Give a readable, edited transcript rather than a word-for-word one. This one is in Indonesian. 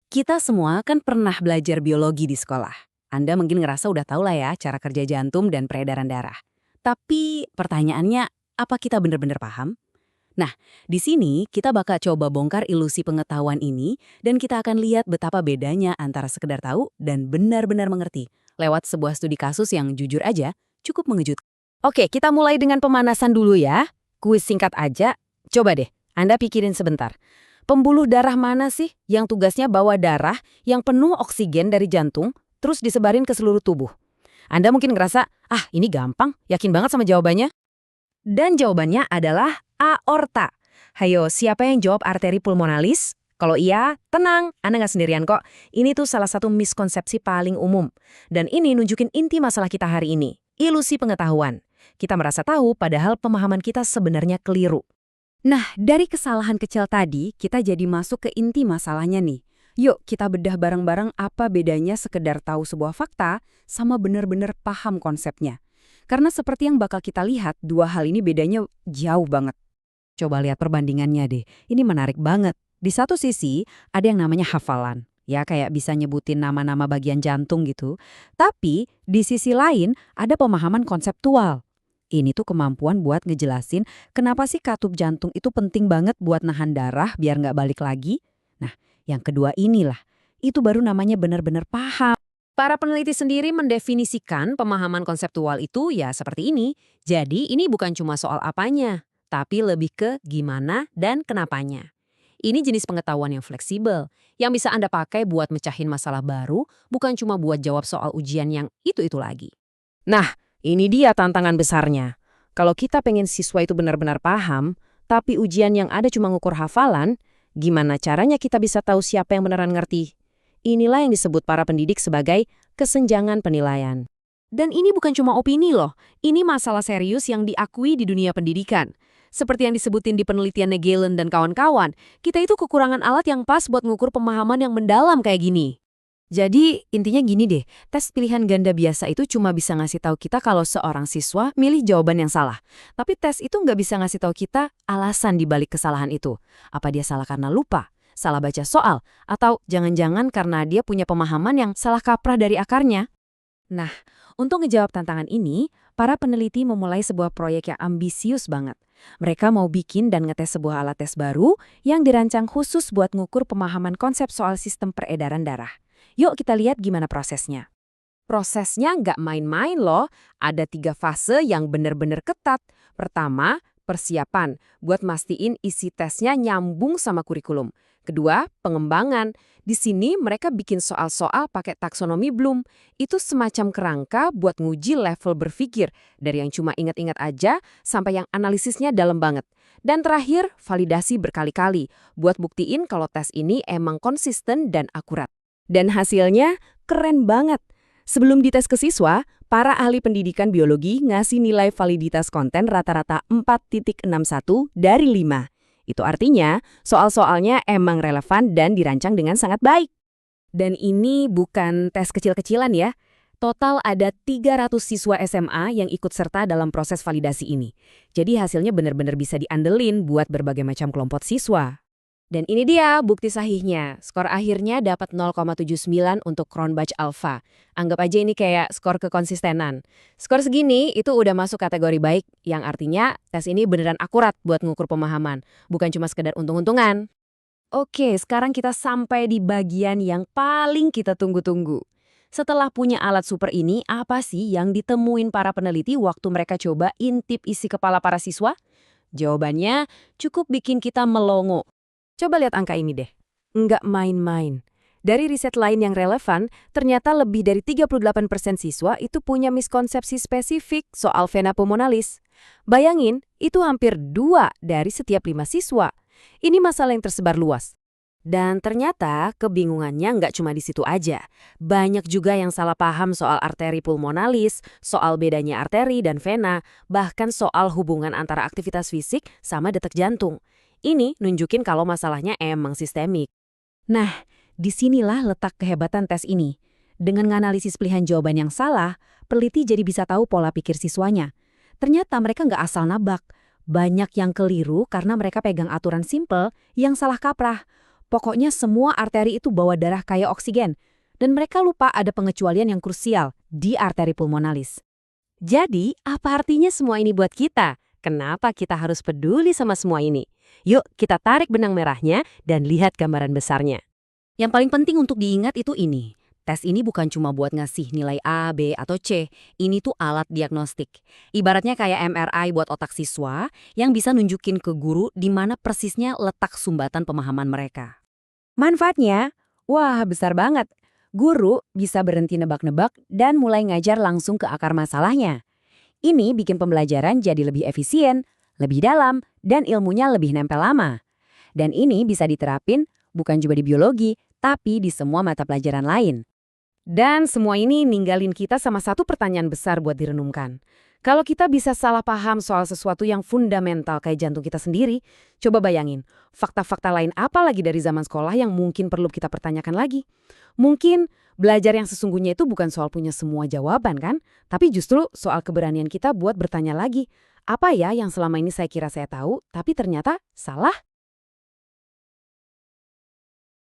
Kita semua kan pernah belajar biologi di sekolah. Anda mungkin ngerasa udah tahu lah ya cara kerja jantung dan peredaran darah. Tapi pertanyaannya, apa kita benar-benar paham? Nah, di sini kita bakal coba bongkar ilusi pengetahuan ini dan kita akan lihat betapa bedanya antara sekedar tahu dan benar-benar mengerti lewat sebuah studi kasus yang jujur aja cukup mengejutkan. Oke, kita mulai dengan pemanasan dulu ya. Kuis singkat aja. Coba deh, Anda pikirin sebentar. Pembuluh darah mana sih yang tugasnya bawa darah yang penuh oksigen dari jantung terus disebarin ke seluruh tubuh? Anda mungkin ngerasa, ini gampang, yakin banget sama jawabannya? Dan jawabannya adalah aorta. Hayo, siapa yang jawab arteri pulmonalis? Kalau iya, tenang, Anda nggak sendirian kok. Ini tuh salah satu miskonsepsi paling umum. Dan ini nunjukin inti masalah kita hari ini, ilusi pengetahuan. Kita merasa tahu padahal pemahaman kita sebenarnya keliru. Nah, dari kesalahan kecil tadi, kita jadi masuk ke inti masalahnya nih. Yuk, kita bedah bareng-bareng apa bedanya sekedar tahu sebuah fakta sama benar-benar paham konsepnya. Karena seperti yang bakal kita lihat, dua hal ini bedanya jauh banget. Coba lihat perbandingannya deh, ini menarik banget. Di satu sisi, ada yang namanya hafalan. Ya, kayak bisa nyebutin nama-nama bagian jantung gitu. Tapi, di sisi lain, ada pemahaman konseptual. Ini tuh kemampuan buat ngejelasin kenapa sih katup jantung itu penting banget buat nahan darah biar nggak balik lagi. Nah, yang kedua inilah, itu baru namanya benar-benar paham. Para peneliti sendiri mendefinisikan pemahaman konseptual itu ya seperti ini. Jadi ini bukan cuma soal apanya, tapi lebih ke gimana dan kenapanya. Ini jenis pengetahuan yang fleksibel, yang bisa Anda pakai buat mecahin masalah baru, bukan cuma buat jawab soal ujian yang itu-itu lagi. Nah, ini dia tantangan besarnya. Kalau kita pengen siswa itu benar-benar paham, tapi ujian yang ada cuma ngukur hafalan, gimana caranya kita bisa tahu siapa yang beneran ngerti? Inilah yang disebut para pendidik sebagai kesenjangan penilaian. Dan ini bukan cuma opini loh, ini masalah serius yang diakui di dunia pendidikan. Seperti yang disebutin di penelitian Nagelen dan kawan-kawan, kita itu kekurangan alat yang pas buat ngukur pemahaman yang mendalam kayak gini. Jadi intinya gini deh, tes pilihan ganda biasa itu cuma bisa ngasih tahu kita kalau seorang siswa milih jawaban yang salah. Tapi tes itu nggak bisa ngasih tahu kita alasan dibalik kesalahan itu. Apa dia salah karena lupa, salah baca soal, atau jangan-jangan karena dia punya pemahaman yang salah kaprah dari akarnya. Nah, untuk ngejawab tantangan ini, para peneliti memulai sebuah proyek yang ambisius banget. Mereka mau bikin dan ngetes sebuah alat tes baru yang dirancang khusus buat ngukur pemahaman konsep soal sistem peredaran darah. Yuk kita lihat gimana prosesnya. Prosesnya nggak main-main loh. Ada 3 fase yang benar-benar ketat. Pertama, persiapan buat mastiin isi tesnya nyambung sama kurikulum. Kedua, pengembangan. Di sini mereka bikin soal-soal pakai taksonomi Bloom. Itu semacam kerangka buat nguji level berpikir. Dari yang cuma ingat-ingat aja sampai yang analisisnya dalam banget. Dan terakhir, validasi berkali-kali buat buktiin kalau tes ini emang konsisten dan akurat. Dan hasilnya keren banget. Sebelum dites ke siswa, para ahli pendidikan biologi ngasih nilai validitas konten rata-rata 4.61 dari 5. Itu artinya soal-soalnya emang relevan dan dirancang dengan sangat baik. Dan ini bukan tes kecil-kecilan ya. Total ada 300 siswa SMA yang ikut serta dalam proses validasi ini. Jadi hasilnya benar-benar bisa diandelin buat berbagai macam kelompok siswa. Dan ini dia bukti sahihnya. Skor akhirnya dapat 0,79 untuk Cronbach Alpha. Anggap aja ini kayak skor kekonsistenan. Skor segini itu udah masuk kategori baik, yang artinya tes ini beneran akurat buat ngukur pemahaman, bukan cuma sekedar untung-untungan. Oke, sekarang kita sampai di bagian yang paling kita tunggu-tunggu. Setelah punya alat super ini, apa sih yang ditemuin para peneliti waktu mereka coba intip isi kepala para siswa? Jawabannya cukup bikin kita melongo. Coba lihat angka ini deh. Nggak main-main. Dari riset lain yang relevan, ternyata lebih dari 38% siswa itu punya miskonsepsi spesifik soal vena pulmonalis. Bayangin, itu hampir 2 dari setiap 5 siswa. Ini masalah yang tersebar luas. Dan ternyata kebingungannya nggak cuma di situ aja. Banyak juga yang salah paham soal arteri pulmonalis, soal bedanya arteri dan vena, bahkan soal hubungan antara aktivitas fisik sama detak jantung. Ini nunjukin kalau masalahnya emang sistemik. Nah, disinilah letak kehebatan tes ini. Dengan menganalisis pilihan jawaban yang salah, peneliti jadi bisa tahu pola pikir siswanya. Ternyata mereka nggak asal nabak. Banyak yang keliru karena mereka pegang aturan simpel yang salah kaprah. Pokoknya semua arteri itu bawa darah kayak oksigen. Dan mereka lupa ada pengecualian yang krusial di arteri pulmonalis. Jadi, apa artinya semua ini buat kita? Kenapa kita harus peduli sama semua ini? Yuk, kita tarik benang merahnya dan lihat gambaran besarnya. Yang paling penting untuk diingat itu ini. Tes ini bukan cuma buat ngasih nilai A, B, atau C. Ini tuh alat diagnostik. Ibaratnya kayak MRI buat otak siswa yang bisa nunjukin ke guru di mana persisnya letak sumbatan pemahaman mereka. Manfaatnya? Wah, besar banget. Guru bisa berhenti nebak-nebak dan mulai ngajar langsung ke akar masalahnya. Ini bikin pembelajaran jadi lebih efisien, lebih dalam, dan ilmunya lebih nempel lama. Dan ini bisa diterapin bukan cuma di biologi, tapi di semua mata pelajaran lain. Dan semua ini ninggalin kita sama satu pertanyaan besar buat direnungkan. Kalau kita bisa salah paham soal sesuatu yang fundamental kayak jantung kita sendiri, coba bayangin, fakta-fakta lain apa lagi dari zaman sekolah yang mungkin perlu kita pertanyakan lagi? Mungkin belajar yang sesungguhnya itu bukan soal punya semua jawaban kan? Tapi justru soal keberanian kita buat bertanya lagi, apa ya yang selama ini saya kira saya tahu, tapi ternyata salah?